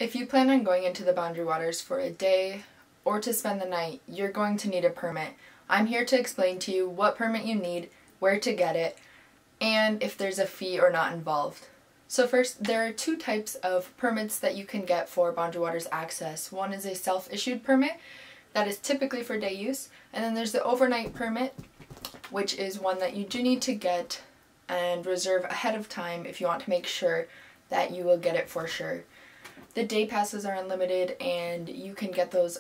If you plan on going into the Boundary Waters for a day or to spend the night, you're going to need a permit. I'm here to explain to you what permit you need, where to get it, and if there's a fee or not involved. So first, there are two types of permits that you can get for Boundary Waters access. One is a self-issued permit that is typically for day use, and then there's the overnight permit, which is one that you do need to get and reserve ahead of time if you want to make sure that you will get it for sure. The day passes are unlimited and you can get those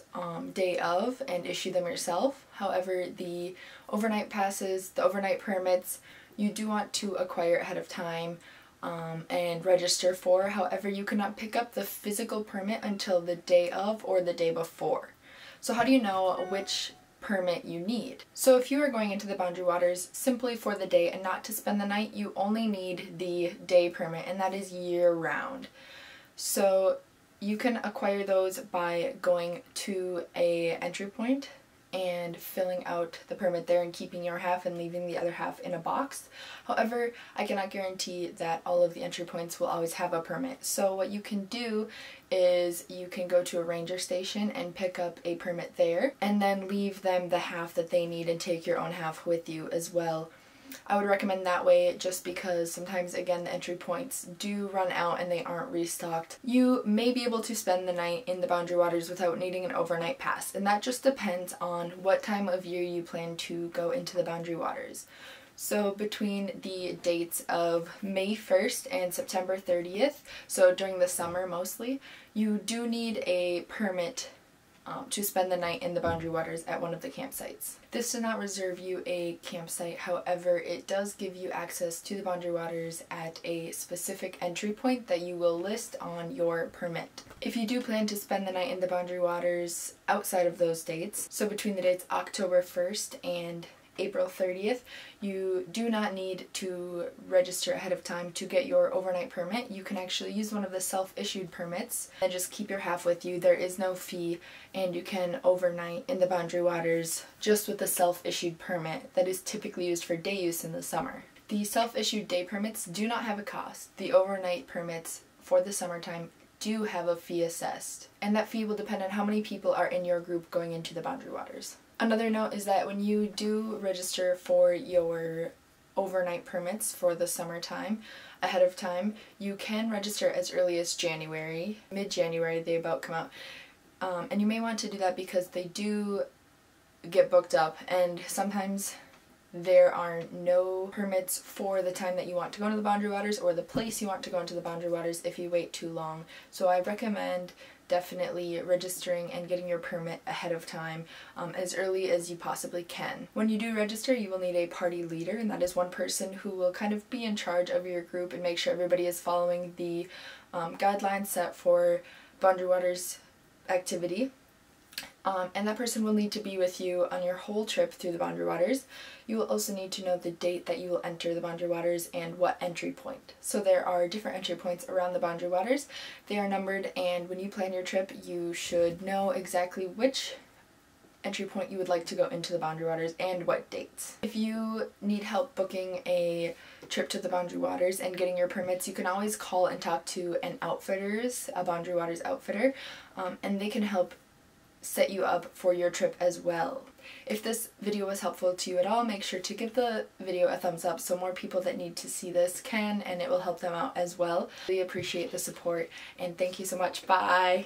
day of and issue them yourself. However, the overnight passes, the overnight permits, you do want to acquire ahead of time and register for. However, you cannot pick up the physical permit until the day of or the day before. So how do you know which permit you need? So if you are going into the Boundary Waters simply for the day and not to spend the night, you only need the day permit, and that is year-round. So you can acquire those by going to a entry point and filling out the permit there and keeping your half and leaving the other half in a box. However, I cannot guarantee that all of the entry points will always have a permit. So what you can do is you can go to a ranger station and pick up a permit there and then leave them the half that they need and take your own half with you as well. I would recommend that way just because sometimes, again, the entry points do run out and they aren't restocked. You may be able to spend the night in the Boundary Waters without needing an overnight pass, and that just depends on what time of year you plan to go into the Boundary Waters. So between the dates of May 1st and September 30th, so during the summer mostly, you do need a permit to spend the night in the Boundary Waters at one of the campsites. This does not reserve you a campsite, however, it does give you access to the Boundary Waters at a specific entry point that you will list on your permit. If you do plan to spend the night in the Boundary Waters outside of those dates, so between the dates October 1st and April 30th, you do not need to register ahead of time to get your overnight permit. You can actually use one of the self-issued permits and just keep your half with you. There is no fee and you can overnight in the Boundary Waters just with the self-issued permit that is typically used for day use in the summer. The self-issued day permits do not have a cost. The overnight permits for the summertime do have a fee assessed, and that fee will depend on how many people are in your group going into the Boundary Waters. Another note is that when you do register for your overnight permits for the summertime ahead of time, you can register as early as January. Mid-January they about come out, and you may want to do that because they do get booked up, and sometimes there are no permits for the time that you want to go into the Boundary Waters or the place you want to go into the Boundary Waters if you wait too long. So I recommend definitely registering and getting your permit ahead of time as early as you possibly can. When you do register, you will need a party leader, and that is one person who will kind of be in charge of your group and make sure everybody is following the guidelines set for Boundary Waters activity. And that person will need to be with you on your whole trip through the Boundary Waters. You will also need to know the date that you will enter the Boundary Waters and what entry point. So there are different entry points around the Boundary Waters. They are numbered, and when you plan your trip, you should know exactly which entry point you would like to go into the Boundary Waters and what dates. If you need help booking a trip to the Boundary Waters and getting your permits, you can always call and talk to a Boundary Waters outfitter, and they can help set you up for your trip as well. If this video was helpful to you at all, make sure to give the video a thumbs up so more people that need to see this can, and it will help them out as well. Really appreciate the support, and thank you so much. Bye!